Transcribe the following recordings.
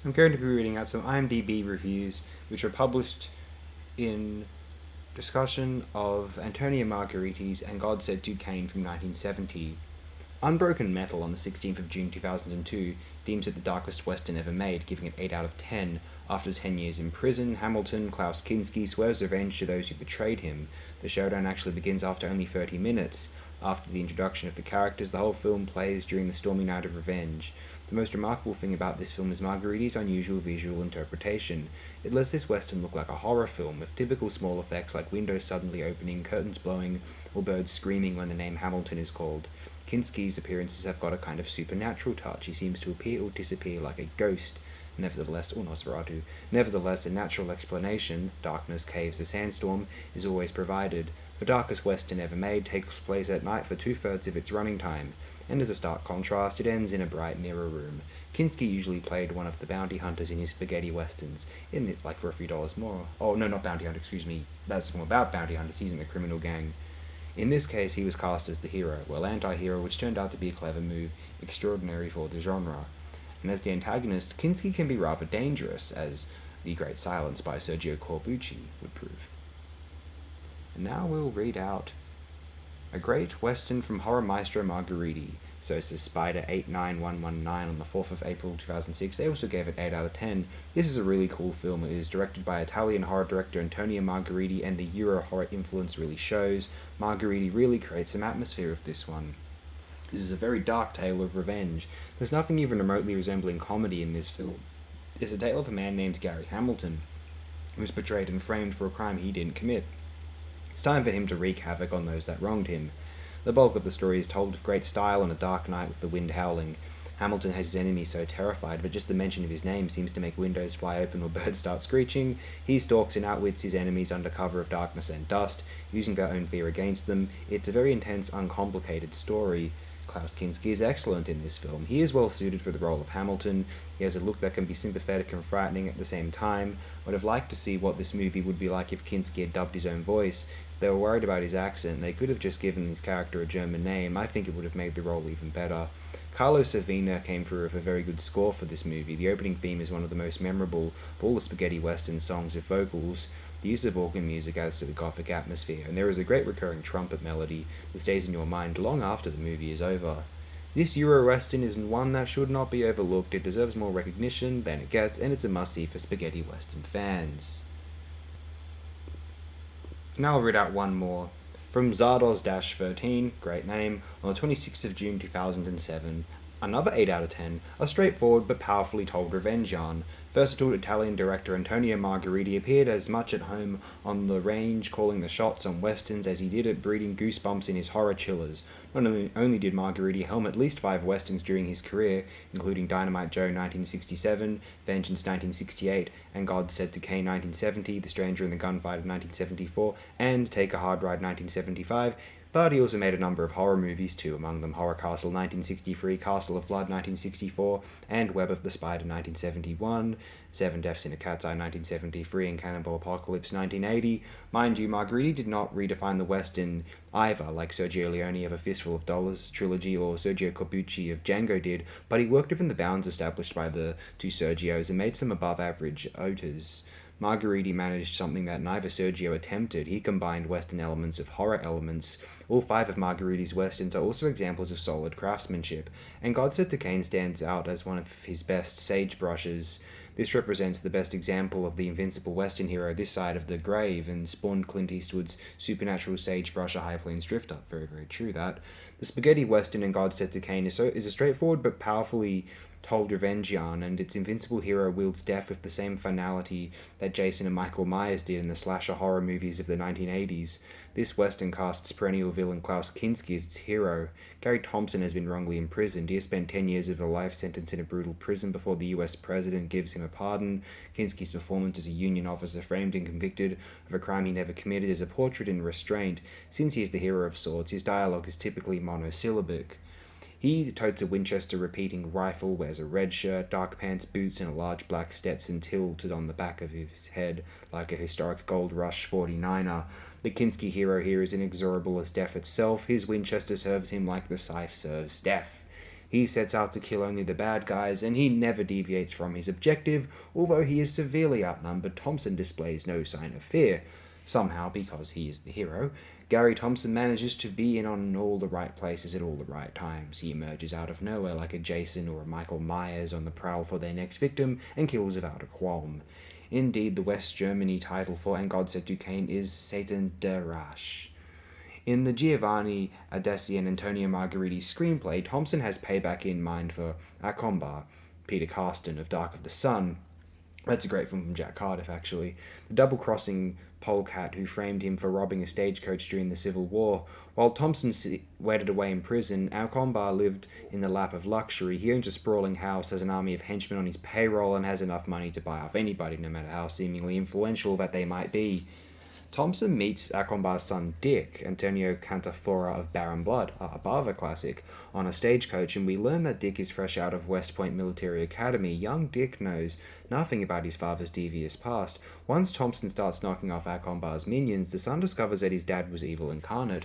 I'm going to be reading out some IMDb reviews which were published in discussion of Antonio Margariti's And God Said to Cain from 1970. Unbroken Metal on the 16th of June 2002 deems it the darkest western ever made, giving it 8 out of 10. After 10 years in prison, Hamilton, Klaus Kinski, swears revenge to those who betrayed him. The showdown actually begins after only 30 minutes. After the introduction of the characters, the whole film plays during the stormy night of revenge. The most remarkable thing about this film is Margheriti's unusual visual interpretation. It lets this western look like a horror film, with typical small effects like windows suddenly opening, curtains blowing, or birds screaming when the name Hamilton is called. Kinski's appearances have got a kind of supernatural touch. He seems to appear or disappear like a ghost. Nevertheless, or Nosferatu. Nevertheless, a natural explanation, darkness, caves, a sandstorm, is always provided. The darkest western ever made takes place at night for 2/3 of its running time, and as a stark contrast, it ends in a bright mirror room. Kinski usually played one of the bounty hunters in his spaghetti westerns, in it like for a few dollars more. Oh, no, not bounty hunter, excuse me. That's the film about bounty hunters, he's in the criminal gang. In this case, he was cast as the hero, well, anti-hero, which turned out to be a clever move, extraordinary for the genre. And as the antagonist, Kinski can be rather dangerous, as The Great Silence by Sergio Corbucci would prove. And now we'll read out a great western from horror maestro Margheriti. So says Spider 89119 on the 4th of April 2006. They also gave it 8 out of 10. This is a really cool film. It is directed by Italian horror director Antonio Margheriti, and the Euro horror influence really shows. Margheriti really creates some atmosphere with this one. This is a very dark tale of revenge. There's nothing even remotely resembling comedy in this film. It's a tale of a man named Gary Hamilton, who was betrayed and framed for a crime he didn't commit. It's time for him to wreak havoc on those that wronged him. The bulk of the story is told with great style on a dark night with the wind howling. Hamilton has his enemies so terrified, but just the mention of his name seems to make windows fly open or birds start screeching. He stalks and outwits his enemies under cover of darkness and dust, using their own fear against them. It's a very intense, uncomplicated story. Klaus Kinski is excellent in this film. He is well suited for the role of Hamilton. He has a look that can be sympathetic and frightening at the same time. I would have liked to see what this movie would be like if Kinski had dubbed his own voice. If they were worried about his accent, they could have just given his character a German name. I think it would have made the role even better. Carlos Savina came through with a very good score for this movie. The opening theme is one of the most memorable of all the spaghetti western songs with vocals. The use of organ music adds to the gothic atmosphere, and there is a great recurring trumpet melody that stays in your mind long after the movie is over. This Euro-Western is one that should not be overlooked. It deserves more recognition than it gets, and it's a must-see for spaghetti western fans. Now I'll read out one more. From Zardos-13, great name, on the 26th of June 2007. Another 8 out of 10, a straightforward but powerfully told revenge yarn. Versatile Italian director Antonio Margheriti appeared as much at home on the range calling the shots on westerns as he did at breeding goosebumps in his horror chillers. Not only did Margheriti helm at least 5 westerns during his career, including Dynamite Joe 1967, Vengeance 1968, And God Said to Cain 1970, The Stranger in the Gunfight of 1974, and Take a Hard Ride 1975, but he also made a number of horror movies too, among them Horror Castle 1963, Castle of Blood 1964, and Web of the Spider 1971, Seven Deaths in a Cat's Eye 1973, and Cannibal Apocalypse 1980. Mind you, Margheriti did not redefine the Western either, like Sergio Leone of A Fistful of Dollars trilogy or Sergio Corbucci of Django did, but he worked within the bounds established by the two Sergios and made some above-average auteurs. Margheriti managed something that neither Sergio attempted. He combined Western elements of horror elements. All 5 of Margheriti's Westerns are also examples of solid craftsmanship, and God Said to Cain stands out as one of his best sagebrushes. This represents the best example of the invincible Western hero this side of the grave, and spawned Clint Eastwood's supernatural sagebrush, a high plains drifter. Very, very true, that. The spaghetti Western in God Said to Cain is a straightforward but powerfully told revenge yarn, and its invincible hero wields death with the same finality that Jason and Michael Myers did in the slasher horror movies of the 1980s. This western casts perennial villain Klaus Kinski as its hero. Gary Thompson has been wrongly imprisoned. He has spent 10 years of a life sentence in a brutal prison before the US president gives him a pardon. Kinski's performance as a Union officer framed and convicted of a crime he never committed is a portrait in restraint. Since he is the hero of sorts, his dialogue is typically monosyllabic. He totes a Winchester repeating rifle, wears a red shirt, dark pants, boots, and a large black Stetson tilted on the back of his head like a historic Gold Rush 49er. The Kinski hero here is inexorable as death itself. His Winchester serves him like the scythe serves death. He sets out to kill only the bad guys, and he never deviates from his objective. Although he is severely outnumbered, Thompson displays no sign of fear. Somehow, because he is the hero, Gary Thompson manages to be in on all the right places at all the right times. He emerges out of nowhere like a Jason or a Michael Myers on the prowl for their next victim, and kills without a qualm. Indeed, the West Germany title for And God Said to Cain is Satan der Rache. In the Giovanni Addesi and Antonio Margheriti screenplay, Thompson has payback in mind for Akombar, Peter Carston of Dark of the Sun. That's a great film from Jack Cardiff, actually. The double-crossing polecat who framed him for robbing a stagecoach during the Civil War. While Thompson wedded away in prison, Akombar lived in the lap of luxury. He owns a sprawling house, has an army of henchmen on his payroll, and has enough money to buy off anybody, no matter how seemingly influential that they might be. Thompson meets Akombar's son Dick, Antonio Cantafora of Barren Blood, a Bava classic, on a stagecoach, and we learn that Dick is fresh out of West Point Military Academy. Young Dick knows nothing about his father's devious past. Once Thompson starts knocking off Akombar's minions, the son discovers that his dad was evil incarnate.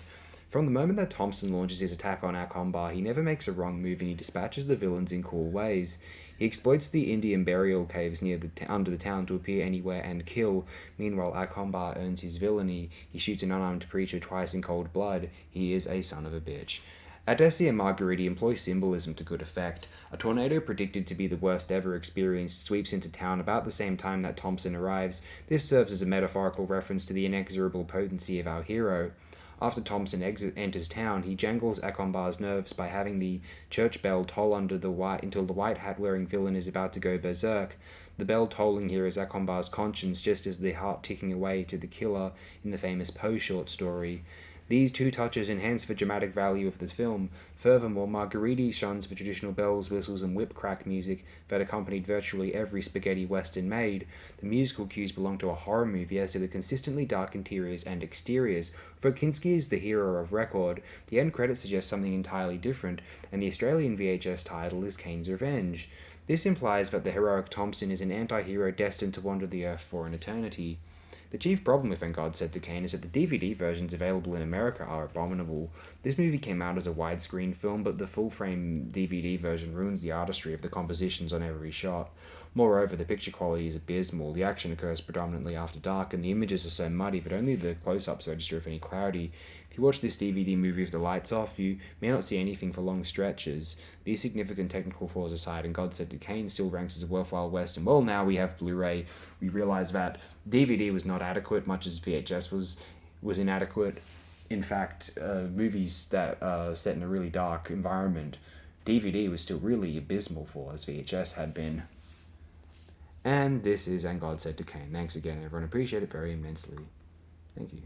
From the moment that Thompson launches his attack on Akombar, he never makes a wrong move and he dispatches the villains in cool ways. He exploits the Indian burial caves near under the town to appear anywhere and kill. Meanwhile, Akombar earns his villainy. He shoots an unarmed preacher twice in cold blood. He is a son of a bitch. Addesi and Margheriti employ symbolism to good effect. A tornado predicted to be the worst ever experienced sweeps into town about the same time that Thompson arrives. This serves as a metaphorical reference to the inexorable potency of our hero. After Thompson enters town, he jangles Akombar's nerves by having the church bell toll until the white hat-wearing villain is about to go berserk. The bell tolling here is Akombar's conscience, just as the heart ticking away to the killer in the famous Poe short story. These two touches enhance the dramatic value of the film. Furthermore, Margheriti shuns the traditional bells, whistles, and whip-crack music that accompanied virtually every spaghetti western made. The musical cues belong to a horror movie, as do the consistently dark interiors and exteriors. For Kinski is the hero of record, the end credits suggest something entirely different, and the Australian VHS title is Cain's Revenge. This implies that the heroic Thompson is an anti-hero destined to wander the earth for an eternity. The chief problem with When God Said to Cain is that the DVD versions available in America are abominable. This movie came out as a widescreen film, but the full-frame DVD version ruins the artistry of the compositions on every shot. Moreover, the picture quality is abysmal, the action occurs predominantly after dark, and the images are so muddy that only the close-ups register if any clarity. If you watch this DVD movie with the lights off, you may not see anything for long stretches. These significant technical flaws aside, And God Said to Cain still ranks as a worthwhile Western. Well, now we have Blu-ray. We realize that DVD was not adequate, much as VHS was inadequate. In fact, movies that are set in a really dark environment, DVD was still really abysmal for, as VHS had been. And this is And God Said to Cain. Thanks again, everyone. Appreciate it very immensely. Thank you.